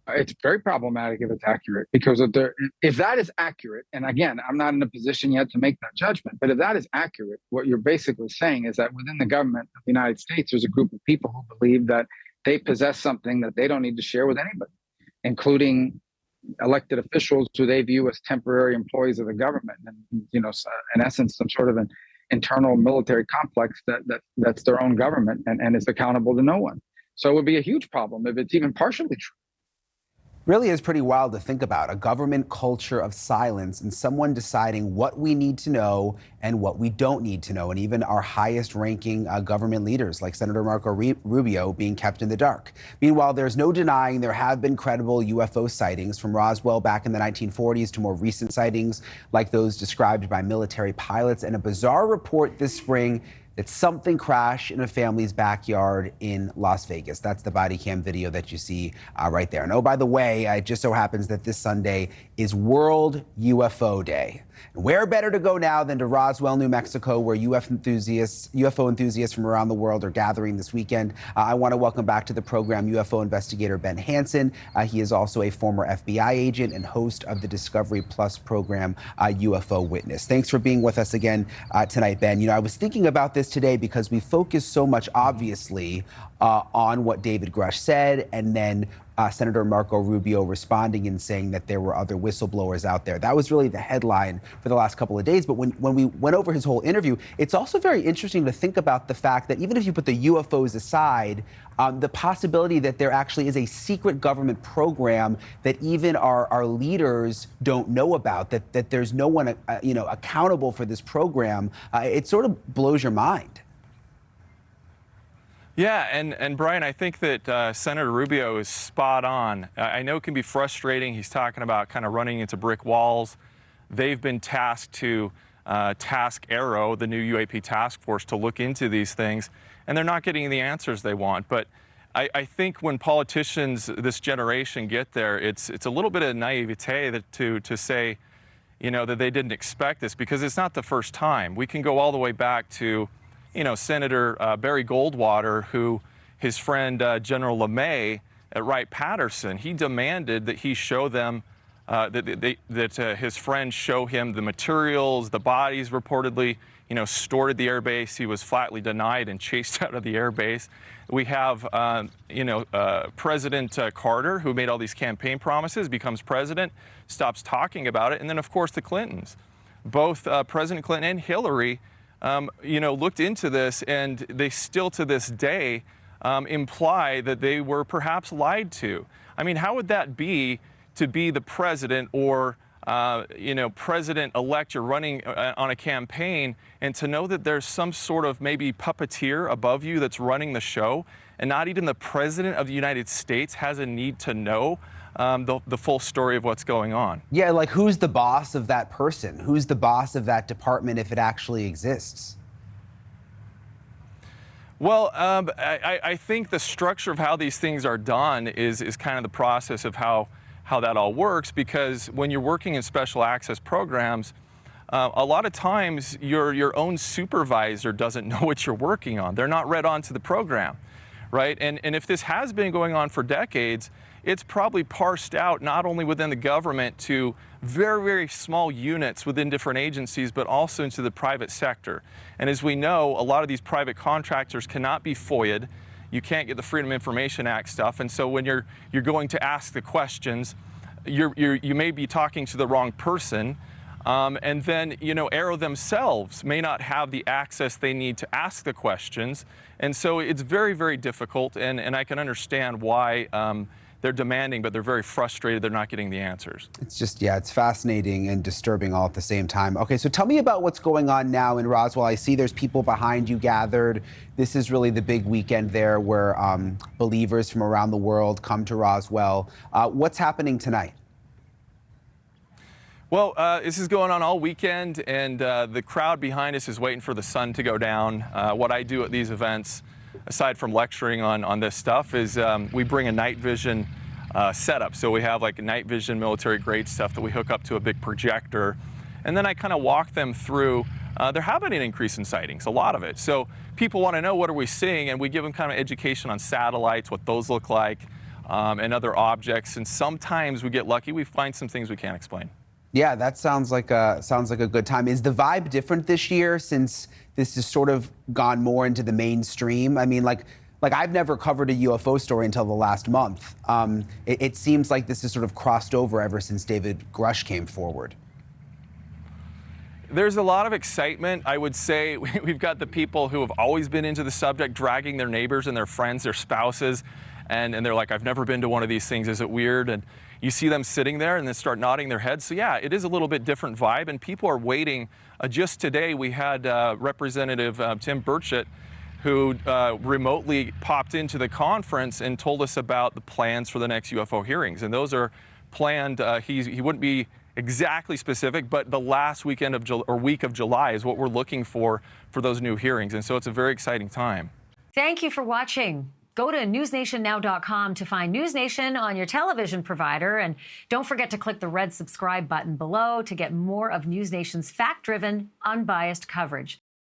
It's very problematic if it's accurate because if that is accurate, and again, I'm not in a position yet to make that judgment, but if that is accurate, what you're basically saying is that within the government of the United States, there's a group of people who believe that they possess something that they don't need to share with anybody, including elected officials who they view as temporary employees of the government, and in essence, some sort of an internal military complex that's their own government and is accountable to no one. So it would be a huge problem if it's even partially true. Really is pretty wild to think about, a government culture of silence and someone deciding what we need to know and what we don't need to know, and even our highest ranking government leaders like Senator Marco Rubio being kept in the dark. Meanwhile, there's no denying there have been credible UFO sightings from Roswell back in the 1940s to more recent sightings like those described by military pilots, and a bizarre report this spring that something crashed in a family's backyard in Las Vegas. That's the body cam video that you see right there. And oh, by the way, it just so happens that this Sunday is World UFO Day. And where better to go now than to Roswell, New Mexico, where UFO enthusiasts from around the world are gathering this weekend. I want to welcome back to the program UFO investigator Ben Hansen. He is also a former FBI agent and host of the Discovery Plus program, UFO Witness. Thanks for being with us again tonight, Ben. You know, I was thinking about this today because we focus so much, obviously, on what David Grusch said, and then Senator Marco Rubio responding and saying that there were other whistleblowers out there. That was really the headline for the last couple of days. But when we went over his whole interview, it's also very interesting to think about the fact that even if you put the UFOs aside, the possibility that there actually is a secret government program that even our leaders don't know about, that there's no one accountable for this program, it sort of blows your mind. Yeah, and Brian, I think that Senator Rubio is spot on. I know it can be frustrating. He's talking about kind of running into brick walls. They've been tasked to task Arrow, the new UAP task force, to look into these things, and they're not getting the answers they want. But I think when politicians this generation get there, it's a little bit of naivete to say, you know, that they didn't expect this, because it's not the first time. We can go all the way back to, you know, Senator Barry Goldwater, who his friend General LeMay at Wright-Patterson, he demanded that he show them, that his friends show him the materials, the bodies reportedly, you know, stored at the airbase. He was flatly denied and chased out of the airbase. We have, President Carter, who made all these campaign promises, becomes president, stops talking about it. And then, of course, the Clintons. Both President Clinton and Hillary looked into this, and they still to this day imply that they were perhaps lied to. I mean, how would that be to be the president or, president-elect? You're running on a campaign, and to know that there's some sort of maybe puppeteer above you that's running the show, and not even the president of the United States has a need to know the full story of what's going on. Yeah, like who's the boss of that person? Who's the boss of that department if it actually exists? Well, I think the structure of how these things are done is kind of the process of how that all works, because when you're working in special access programs, a lot of times your own supervisor doesn't know what you're working on. They're not read onto the program, right? And if this has been going on for decades, it's probably parsed out not only within the government to very, very small units within different agencies, but also into the private sector. And as we know, a lot of these private contractors cannot be FOIA'd. You can't get the Freedom of Information Act stuff. And so when you're going to ask the questions, you may be talking to the wrong person. And then, Arrow themselves may not have the access they need to ask the questions. And so it's very, very difficult. And I can understand why they're demanding, but they're very frustrated they're not getting the answers. It's just, yeah, it's fascinating and disturbing all at the same time. Okay, so tell me about what's going on now in Roswell. I see there's people behind you gathered. This is really the big weekend there where believers from around the world come to Roswell. What's happening tonight? Well, this is going on all weekend, and the crowd behind us is waiting for the sun to go down. What I do at these events, aside from lecturing on this stuff, is we bring a night vision setup. So we have like a night vision military grade stuff that we hook up to a big projector. And then I kind of walk them through. There have been an increase in sightings, a lot of it. So people want to know, what are we seeing? And we give them kind of education on satellites, what those look like. and other objects. And sometimes we get lucky, we find some things we can't explain. Yeah, that sounds like a good time. Is the vibe different this year since this has sort of gone more into the mainstream? I mean, like I've never covered a UFO story until the last month. It seems like this has sort of crossed over ever since David Grusch came forward. There's a lot of excitement. I would say we've got the people who have always been into the subject dragging their neighbors and their friends, their spouses, and they're like, I've never been to one of these things. Is it weird? And you see them sitting there and then start nodding their heads. So yeah, it is a little bit different vibe, and people are waiting. Just today we had Representative Tim Burchett, who remotely popped into the conference and told us about the plans for the next UFO hearings. And those are planned, he wouldn't be exactly specific, but the last weekend of week of July is what we're looking for those new hearings. And so it's a very exciting time. Thank you for watching. Go to newsnationnow.com to find NewsNation on your television provider. And don't forget to click the red subscribe button below to get more of NewsNation's fact-driven, unbiased coverage.